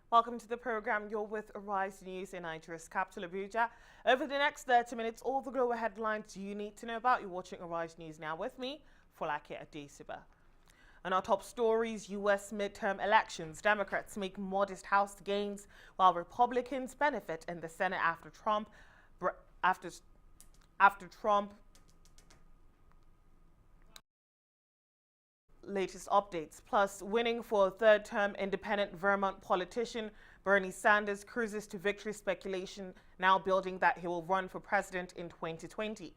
Welcome to the program. You're with Arise News in Nigeria's capital, Abuja. Over the next 30 minutes, all the global headlines you need to know about. You're watching Arise News now with me, Folake Adesugba. And our top stories: U.S. midterm elections. Democrats make modest House gains, while Republicans benefit in the Senate after Trump latest updates. Plus, winning for a third-term independent Vermont politician Bernie Sanders cruises to victory, speculation now building that he will run for president in 2020.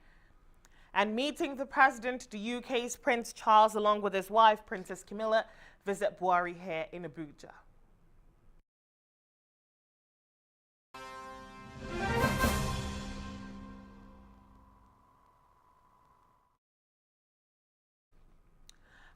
And meeting the president, the UK's Prince Charles, along with his wife, Princess Camilla, visit Buhari here in Abuja.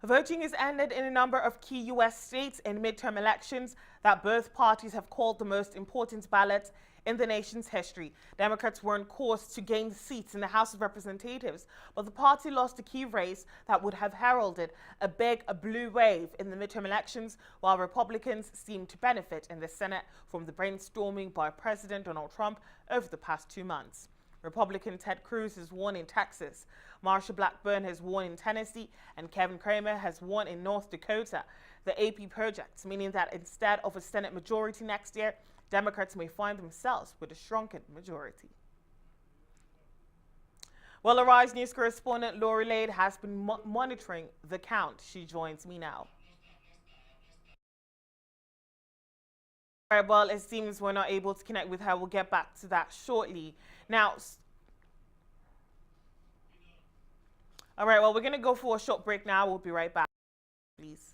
Voting is ended in a number of key U.S. states in midterm elections that both parties have called the most important ballots in the nation's history. Democrats were on course to gain seats in the House of Representatives, but the party lost a key race that would have heralded a big blue wave in the midterm elections, while Republicans seemed to benefit in the Senate from the brainstorming by President Donald Trump over the past 2 months. Republican Ted Cruz has won in Texas, Marsha Blackburn has won in Tennessee, and Kevin Cramer has won in North Dakota. The AP projects, meaning that instead of a Senate majority next year, Democrats may find themselves with a shrunken majority. Well, Arise News correspondent Lori Lade has been monitoring the count. She joins me now. All right, well, it seems we're not able to connect with her. We'll get back to that shortly. Now, all right, well, we're going to go for a short break now. We'll be right back, please.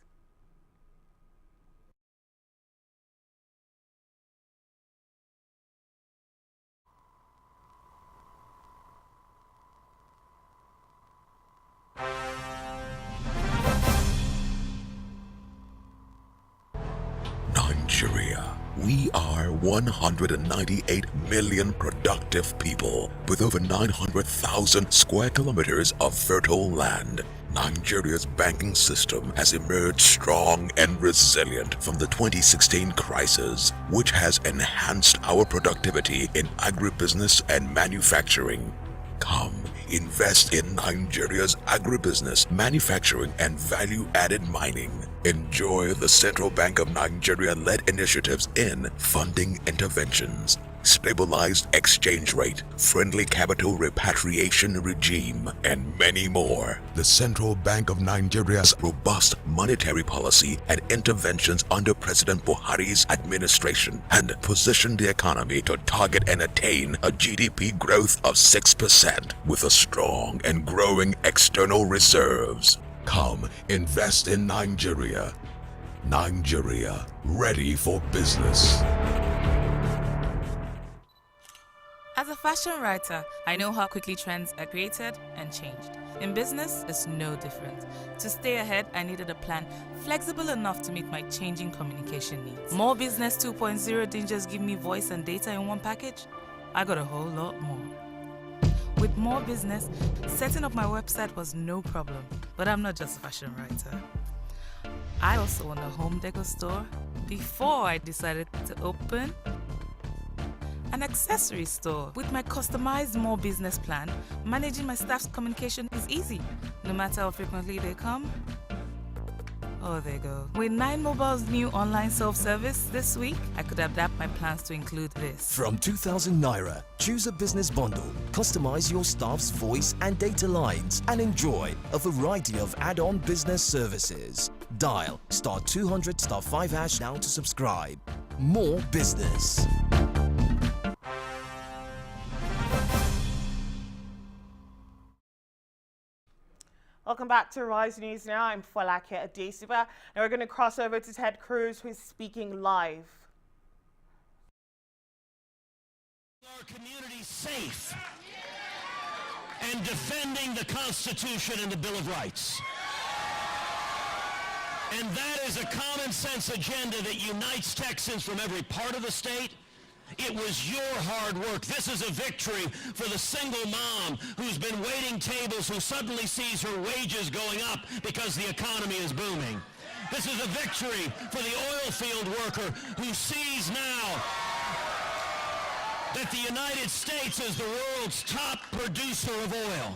Nigeria. We are 198 million productive people with over 900,000 square kilometers of fertile land. Nigeria's banking system has emerged strong and resilient from the 2016 crisis, which has enhanced our productivity in agribusiness and manufacturing. Come, invest in Nigeria's agribusiness, manufacturing, and value-added mining. Enjoy the Central Bank of Nigeria-led initiatives in funding interventions, stabilized exchange rate, friendly capital repatriation regime, and many more. The Central Bank of Nigeria's robust monetary policy and interventions under President Buhari's administration and positioned the economy to target and attain a GDP growth of 6% with a strong and growing external reserves. Come, invest in Nigeria. Nigeria, ready for business. As a fashion writer, I know how quickly trends are created and changed. In business, it's no different. To stay ahead, I needed a plan flexible enough to meet my changing communication needs. More Business 2.0 didn't just give me voice and data in one package. I got a whole lot more. With More Business, setting up my website was no problem. But I'm not just a fashion writer. I also own a home decor store before I decided to open an accessory store. With my customized More Business plan, managing my staff's communication is easy. No matter how frequently they come, oh, they go. With 9mobile's new online self-service this week, I could adapt my plans to include this. From 2,000 Naira, choose a business bundle, customize your staff's voice and data lines, and enjoy a variety of add-on business services. Dial *200 *5# now to subscribe. More business. Welcome back to Rise News Now. I'm Folake Adesugba, and we're going to cross over to Ted Cruz, who's speaking live. Our community safe and defending the Constitution and the Bill of Rights. And that is a common sense agenda that unites Texans from every part of the state. It was your hard work. This is a victory for the single mom who's been waiting tables, who suddenly sees her wages going up because the economy is booming. This is a victory for the oil field worker who sees now that the United States is the world's top producer of oil.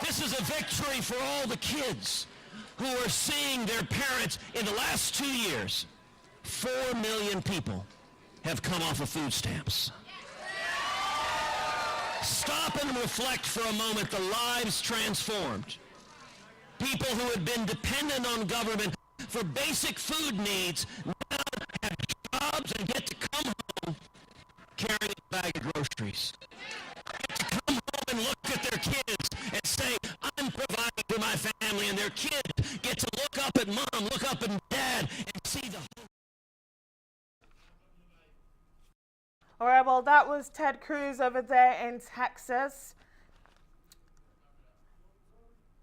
This is a victory for all the kids who are seeing their parents. In the last 2 years, 4 million people have come off of food stamps. Stop and reflect for a moment the lives transformed. People who had been dependent on government for basic food needs now have jobs and get to come home carrying a bag of groceries. Get to come home and look at their kids and say, I'm providing for my family, and their kids get to look up at mom, look up at dad, and see the hope. All right, well, that was Ted Cruz over there in Texas.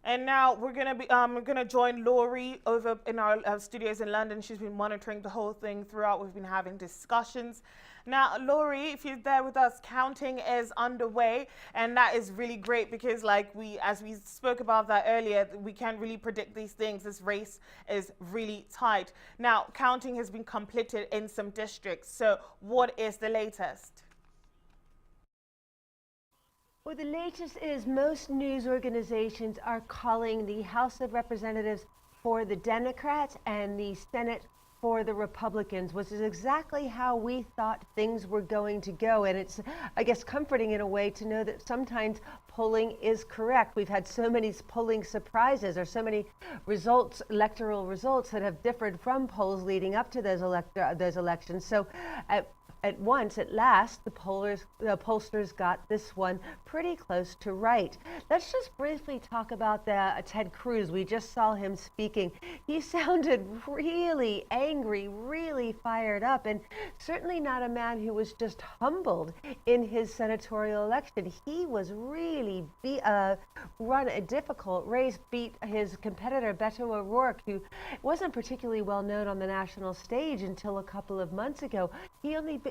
And now we're gonna join Laurie over in our studios in London. She's been monitoring the whole thing throughout. We've been having discussions. Now, Laurie, if you're there with us, counting is underway, and that is really great because, as we spoke about that earlier, we can't really predict these things. This race is really tight. Now, counting has been completed in some districts. So, what is the latest? Well, the latest is most news organizations are calling the House of Representatives for the Democrats and the Senate for the Republicans, which is exactly how we thought things were going to go. And it's, I guess, comforting in a way to know that sometimes polling is correct. We've had so many polling surprises, or so many results, electoral results, that have differed from polls leading up to those elections. So at last, the pollsters got this one pretty close to right. Let's just briefly talk about Ted Cruz. We just saw him speaking. He sounded really angry, really fired up, and certainly not a man who was just humbled in his senatorial election. He was really run a difficult race, beat his competitor Beto O'Rourke, who wasn't particularly well known on the national stage until a couple of months ago.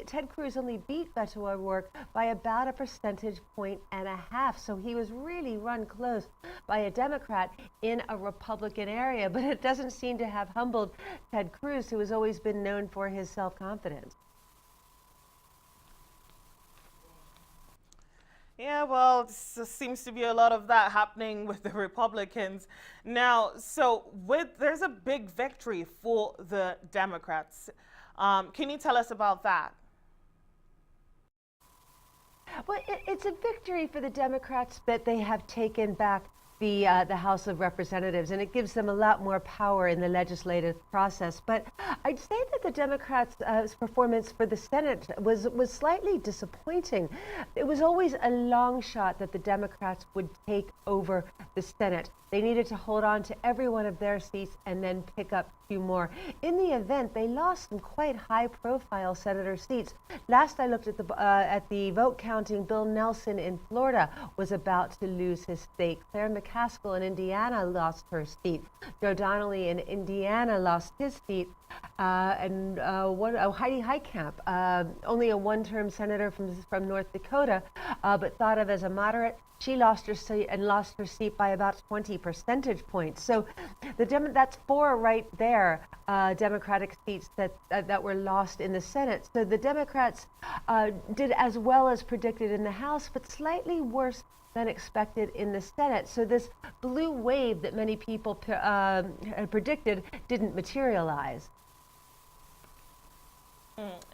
Ted Cruz only beat Beto O'Rourke by about 1.5 percentage points. So he was really run close by a Democrat in a Republican area. But it doesn't seem to have humbled Ted Cruz, who has always been known for his self-confidence. Yeah, well, there seems to be a lot of that happening with the Republicans. Now, there's a big victory for the Democrats. Can you tell us about that? Well, it's a victory for the Democrats that they have taken back the House of Representatives, and it gives them a lot more power in the legislative process. But I'd say that the Democrats' performance for the Senate was slightly disappointing. It was always a long shot that the Democrats would take over the Senate. They needed to hold on to every one of their seats and then pick up a few more. In the event, they lost some quite high-profile senator seats. Last I looked at the vote counting, Bill Nelson in Florida was about to lose his seat. Claire McCaskill in Indiana lost her seat. Joe Donnelly in Indiana lost his seat. Heidi Heitkamp, only a one-term senator from North Dakota, but thought of as a moderate. She lost her seat by about 20 percentage points. So that's 4 right there, Democratic seats that were lost in the Senate. So the Democrats did as well as predicted in the House, but slightly worse than expected in the Senate. So this blue wave that many people predicted didn't materialize.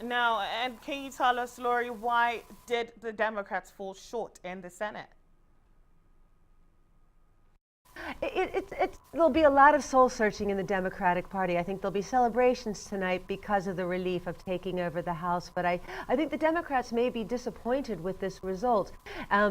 Now, and can you tell us, Laurie, why did the Democrats fall short in the Senate? There'll be a lot of soul searching in the Democratic Party. I think there'll be celebrations tonight because of the relief of taking over the House. But I think the Democrats may be disappointed with this result.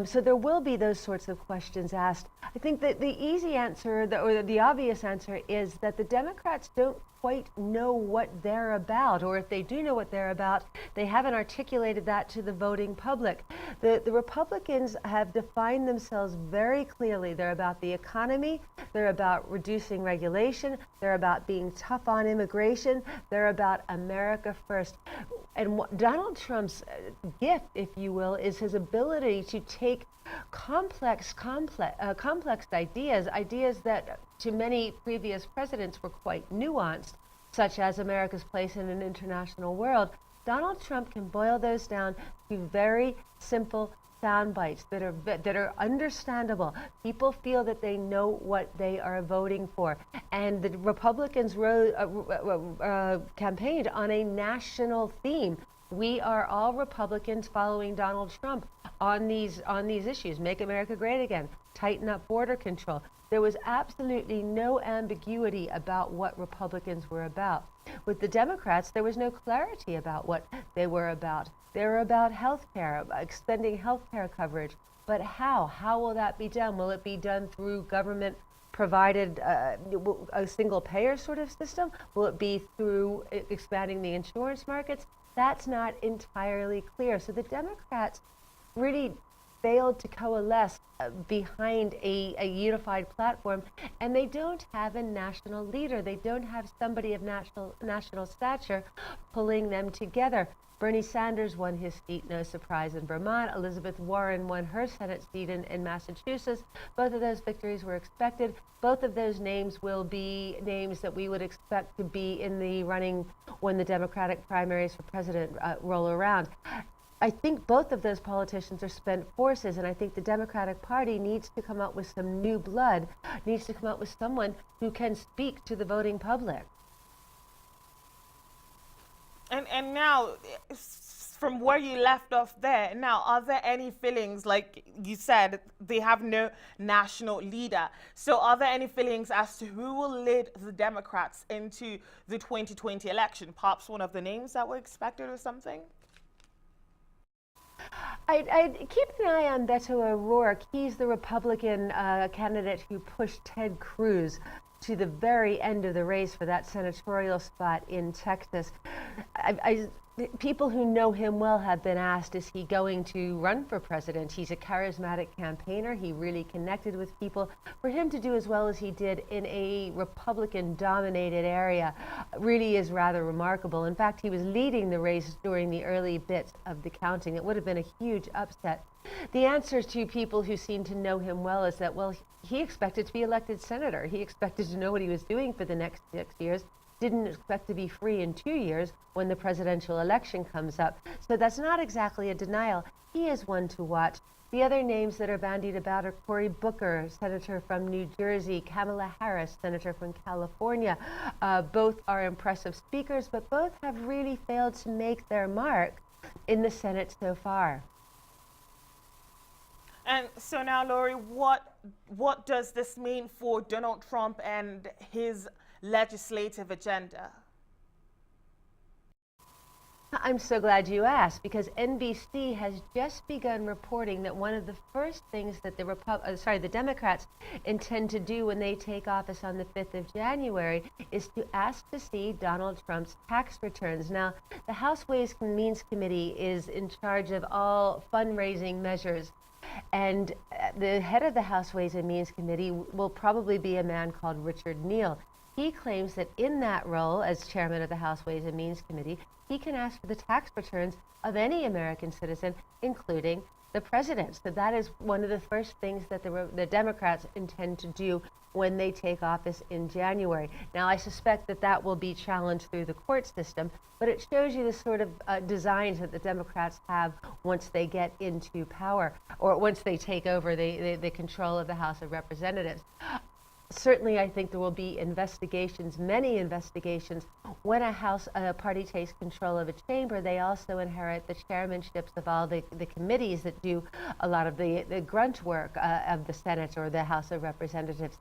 So there will be those sorts of questions asked. I think that the easy answer, or the obvious answer, is that the Democrats don't quite know what they're about, or if they do know what they're about, they haven't articulated that to the voting public. The Republicans have defined themselves very clearly. They're about the economy economy. They're about reducing regulation. They're about being tough on immigration. They're about America first. And what Donald Trump's gift, if you will, is his ability to take complex ideas that to many previous presidents were quite nuanced, such as America's place in an international world. Donald Trump can boil those down to very simple sound bites that are understandable. People feel that they know what they are voting for. And the Republicans campaigned on a national theme. We are all Republicans following Donald Trump on these issues. Make America great again. Tighten up border control. There was absolutely no ambiguity about what Republicans were about. With the Democrats, there was no clarity about what they were about. They were about health care, extending health care coverage. But how? How will that be done? Will it be done through government provided a single payer sort of system? Will it be through expanding the insurance markets? That's not entirely clear. So the Democrats really failed to coalesce behind a unified platform, and they don't have a national leader. They don't have somebody of national stature pulling them together. Bernie Sanders won his seat, no surprise, in Vermont. Elizabeth Warren won her Senate seat in Massachusetts. Both of those victories were expected. Both of those names will be names that we would expect to be in the running when the Democratic primaries for president roll around. I think both of those politicians are spent forces, and I think the Democratic Party needs to come up with some new blood, needs to come up with someone who can speak to the voting public. And now, from where you left off there, now, are there any feelings, like you said, they have no national leader. So are there any feelings as to who will lead the Democrats into the 2020 election? Perhaps one of the names that were expected or something? I'd keep an eye on Beto O'Rourke. He's the Republican candidate who pushed Ted Cruz to the very end of the race for that senatorial spot in Texas. People who know him well have been asked, is he going to run for president? He's a charismatic campaigner. He really connected with people. For him to do as well as he did in a Republican-dominated area really is rather remarkable. In fact, he was leading the race during the early bits of the counting. It would have been a huge upset. The answer to people who seem to know him well is that, well, he expected to be elected senator. He expected to know what he was doing for the next 6 years. Didn't expect to be free in 2 years when the presidential election comes up. So that's not exactly a denial. He is one to watch. The other names that are bandied about are Cory Booker, senator from New Jersey, Kamala Harris, senator from California. Both are impressive speakers, but both have really failed to make their mark in the Senate so far. And so now, Lori, what does this mean for Donald Trump and his legislative agenda? I'm so glad you asked, because NBC has just begun reporting that one of the first things that the Democrats intend to do when they take office on the 5th of January is to ask to see Donald Trump's tax returns. Now, the House Ways and Means Committee is in charge of all fundraising measures, and the head of the House Ways and Means Committee will probably be a man called Richard Neal. He claims that in that role, as chairman of the House Ways and Means Committee, he can ask for the tax returns of any American citizen, including the president. So that is one of the first things that the Democrats intend to do when they take office in January. Now, I suspect that that will be challenged through the court system, but it shows you the sort of designs that the Democrats have once they get into power, or once they take over the control of the House of Representatives. Certainly, I think there will be investigations, many investigations. When a party takes control of a chamber, they also inherit the chairmanships of all the committees that do a lot of the grunt work of the Senate or the House of Representatives.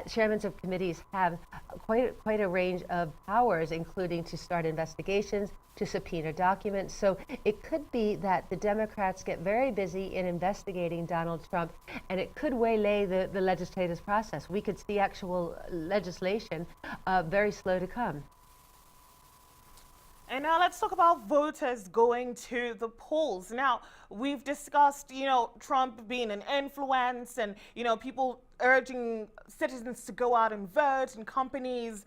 Chairmen of committees have quite a range of powers, including to start investigations, to subpoena documents. So it could be that the Democrats get very busy in investigating Donald Trump, and it could waylay the legislative process. We could see actual legislation very slow to come. And now let's talk about voters going to the polls. Now, we've discussed, Trump being an influence and, people urging citizens to go out and vote and companies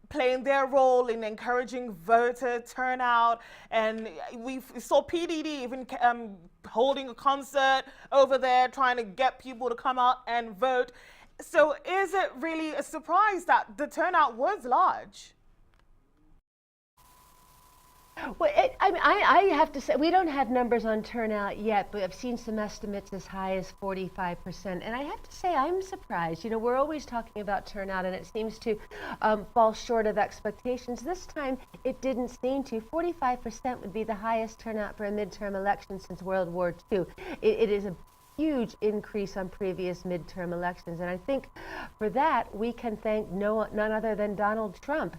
playing their role in encouraging voter turnout. And we saw PDD even holding a concert over there trying to get people to come out and vote. So is it really a surprise that the turnout was large? Well, I have to say, we don't have numbers on turnout yet, but I've seen some estimates as high as 45%. And I have to say, I'm surprised. We're always talking about turnout, and it seems to fall short of expectations. This time, it didn't seem to. 45% would be the highest turnout for a midterm election since World War II. It is a huge increase on previous midterm elections. And I think for that, we can thank none other than Donald Trump.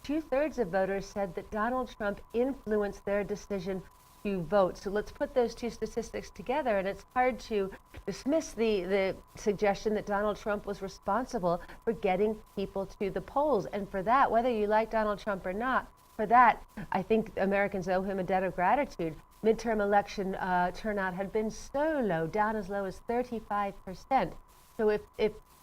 2/3 of voters said that Donald Trump influenced their decision to vote. So let's put those two statistics together, and it's hard to dismiss the suggestion that Donald Trump was responsible for getting people to the polls. And for that, whether you like Donald Trump or not, for that, I think Americans owe him a debt of gratitude. Midterm election turnout had been so low, down as low as 35%. So if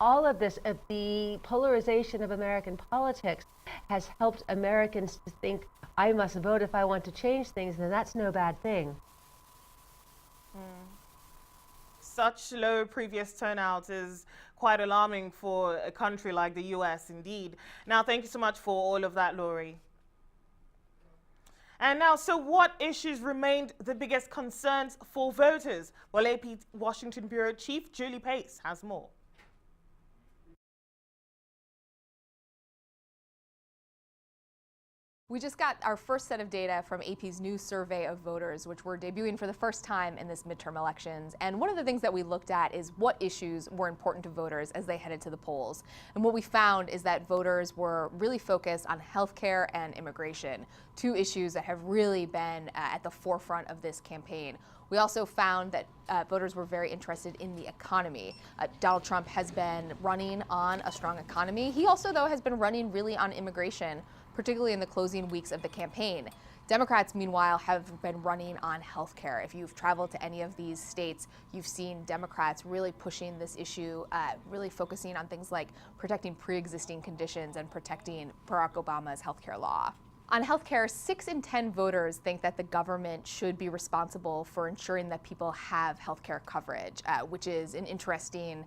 all of this, if the polarization of American politics has helped Americans to think, I must vote if I want to change things, then that's no bad thing. Such low previous turnout is quite alarming for a country like the US, indeed. Now, thank you so much for all of that, Laurie. And now, so what issues remained the biggest concerns for voters? Well, AP Washington Bureau Chief Julie Pace has more. We just got our first set of data from AP's new survey of voters, which we're debuting for the first time in this midterm elections. And one of the things that we looked at is what issues were important to voters as they headed to the polls. And what we found is that voters were really focused on healthcare and immigration, two issues that have really been at the forefront of this campaign. We also found that voters were very interested in the economy. Donald Trump has been running on a strong economy. He also, though, has been running really on immigration, particularly in the closing weeks of the campaign. Democrats, meanwhile, have been running on health care. If you've traveled to any of these states, you've seen Democrats really pushing this issue, really focusing on things like protecting pre-existing conditions and protecting Barack Obama's health care law. On healthcare, 6 in 10 voters think that the government should be responsible for ensuring that people have healthcare coverage, which is an interesting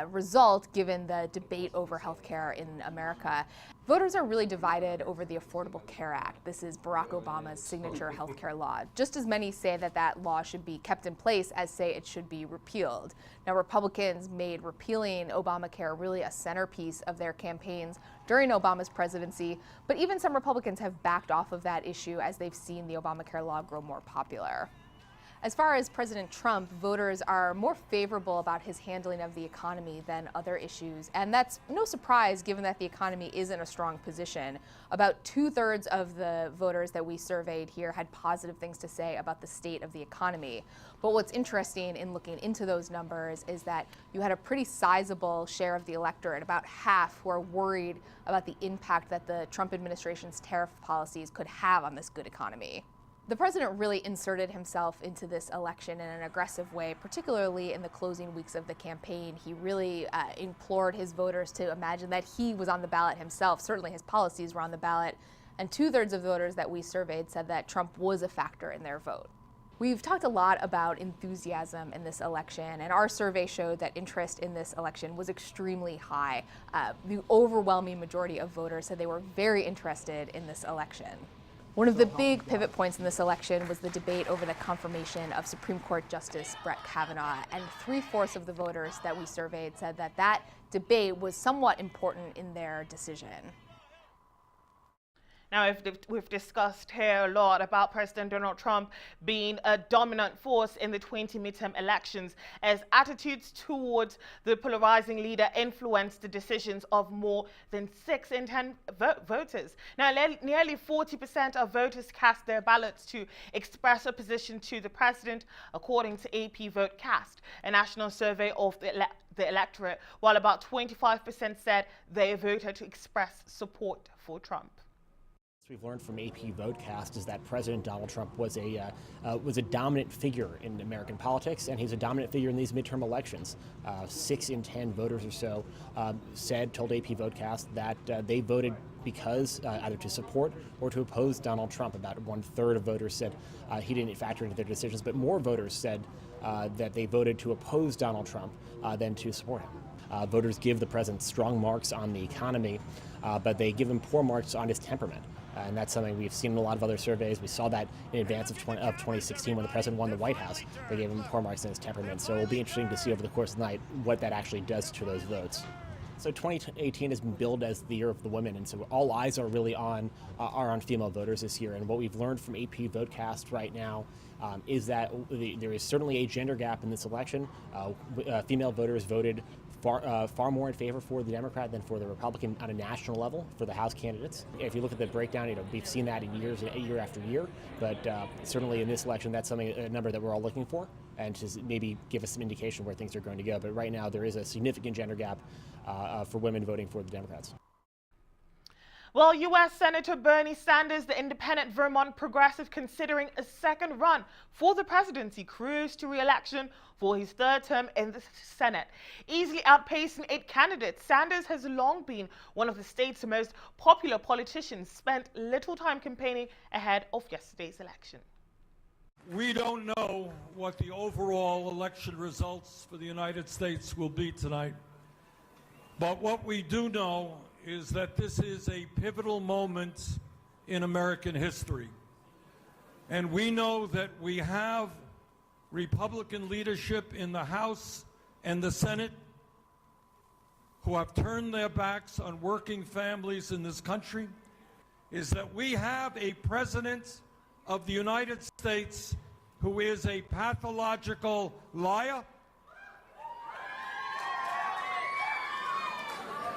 result given the debate over healthcare in America. Voters are really divided over the Affordable Care Act. This is Barack Obama's signature healthcare law. Just as many say that that law should be kept in place as say it should be repealed. Now, Republicans made repealing Obamacare really a centerpiece of their campaigns during Obama's presidency, but even some Republicans have backed off of that issue as they've seen the Obamacare law grow more popular. As far as President Trump, voters are more favorable about his handling of the economy than other issues, and that's no surprise given that the economy is in a strong position. About 2/3 of the voters that we surveyed here had positive things to say about the state of the economy. But what's interesting in looking into those numbers is that you had a pretty sizable share of the electorate, about half, who are worried about the impact that the Trump administration's tariff policies could have on this good economy. The president really inserted himself into this election in an aggressive way, particularly in the closing weeks of the campaign. He really implored his voters to imagine that he was on the ballot himself. Certainly his policies were on the ballot, and 2/3 of voters that we surveyed said that Trump was a factor in their vote. We've talked a lot about enthusiasm in this election, and our survey showed that interest in this election was extremely high. The overwhelming majority of voters said they were very interested in this election. One of the big pivot points in this election was the debate over the confirmation of Supreme Court Justice Brett Kavanaugh, and 3/4 of the voters that we surveyed said that that debate was somewhat important in their decision. Now, we've discussed here a lot about President Donald Trump being a dominant force in the 20 midterm elections, as attitudes towards the polarizing leader influenced the decisions of more than 6 in 10 voters. Now, nearly 40% of voters cast their ballots to express opposition to the president, according to AP VoteCast, a national survey of the electorate, while about 25% said they voted to express support for Trump. We've learned from AP Votecast is that President Donald Trump was a dominant figure in American politics, and he's a dominant figure in these midterm elections. 6 in 10 voters or so told AP Votecast that they voted because either to support or to oppose Donald Trump. About 1/3 of voters said he didn't factor into their decisions, but more voters said that they voted to oppose Donald Trump than to support him. Voters give the president strong marks on the economy, but they give him poor marks on his temperament. And that's something we've seen in a lot of other surveys. We saw that in advance of 2016 when the president won the White House. They gave him poor marks in his temperament. So it'll be interesting to see over the course of the night what that actually does to those votes. So 2018 has been billed as the year of the women, and so all eyes are really on female voters this year. And what we've learned from AP Votecast right now is that there is certainly a gender gap in this election. Female voters voted far more in favor for the Democrat than for the Republican on a national level for the House candidates. If you look at the breakdown, we've seen that in year after year, but certainly in this election, that's a number that we're all looking for, and to maybe give us some indication where things are going to go. But right now, there is a significant gender gap for women voting for the Democrats. Well, U.S. Senator Bernie Sanders, the independent Vermont progressive considering a second run for the presidency, cruised to re-election for his 3rd term in the Senate. Easily outpacing 8 candidates, Sanders has long been one of the state's most popular politicians, spent little time campaigning ahead of yesterday's election. We don't know what the overall election results for the United States will be tonight. But what we do know is that this is a pivotal moment in American history. And we know that we have Republican leadership in the House and the Senate who have turned their backs on working families in this country, is that we have a president of the United States who is a pathological liar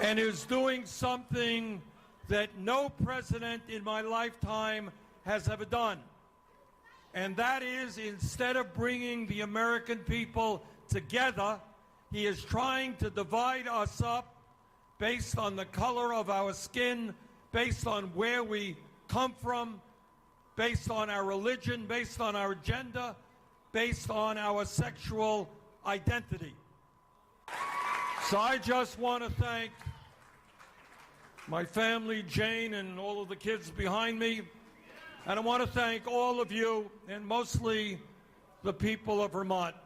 and is doing something that no president in my lifetime has ever done. And that is, instead of bringing the American people together, he is trying to divide us up based on the color of our skin, based on where we come from, based on our religion, based on our gender, based on our sexual identity. So I just want to thank my family, Jane, and all of the kids behind me. And I want to thank all of you, and mostly the people of Vermont.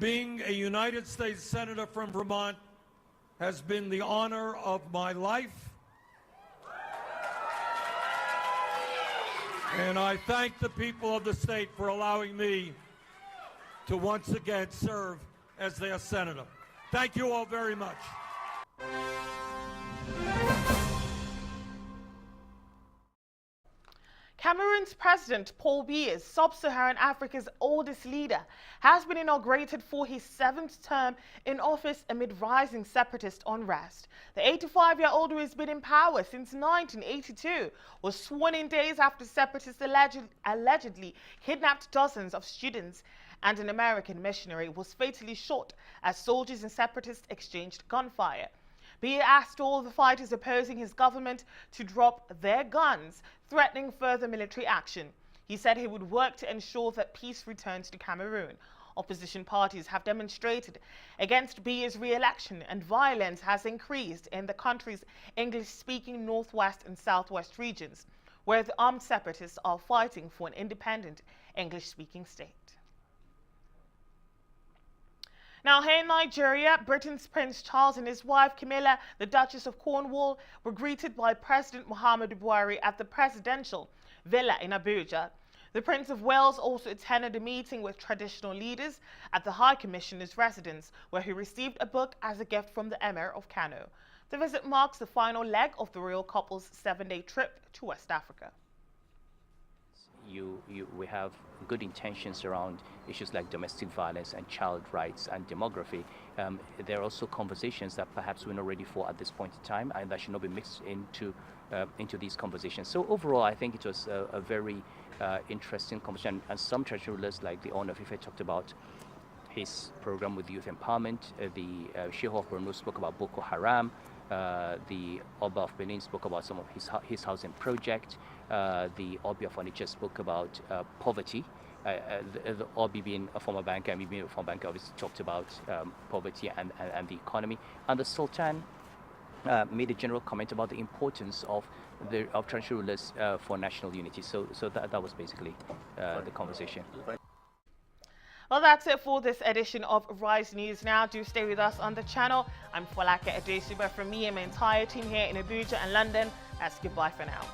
Being a United States Senator from Vermont has been the honor of my life. And I thank the people of the state for allowing me to once again serve as their senator. Thank you all very much. Cameroon's President Paul Biya, Sub-Saharan Africa's oldest leader, has been inaugurated for his 7th term in office amid rising separatist unrest. The 85-year-old, who has been in power since 1982, was sworn in days after separatists allegedly kidnapped dozens of students, and an American missionary was fatally shot as soldiers and separatists exchanged gunfire. Biya asked all the fighters opposing his government to drop their guns, threatening further military action. He said he would work to ensure that peace returns to Cameroon. Opposition parties have demonstrated against Biya's re-election, and violence has increased in the country's English-speaking northwest and southwest regions, where the armed separatists are fighting for an independent English-speaking state. Now, here in Nigeria, Britain's Prince Charles and his wife Camilla, the Duchess of Cornwall, were greeted by President Muhammadu Buhari at the presidential villa in Abuja. The Prince of Wales also attended a meeting with traditional leaders at the High Commissioner's residence, where he received a book as a gift from the Emir of Kano. The visit marks the final leg of the royal couple's 7-day trip to West Africa. We have good intentions around issues like domestic violence and child rights and demography. There are also conversations that perhaps we're not ready for at this point in time, and that should not be mixed into these conversations. So overall, I think it was a very interesting conversation, and some traditional rulers like the owner of Ife talked about his program with youth empowerment. The Sheikh of Borno spoke about Boko Haram. The Oba of Benin spoke about some of his housing project. The Obi of Onitsha spoke about poverty. The Obi being a former banker, and me being a former banker, obviously talked about poverty and the economy. And the Sultan made a general comment about the importance of traditional rulers for national unity. So that was basically the conversation. Well, that's it for this edition of Rise News Now. Do stay with us on the channel. I'm Folake Adesugba. From me and my entire team here in Abuja and London. That's goodbye for now.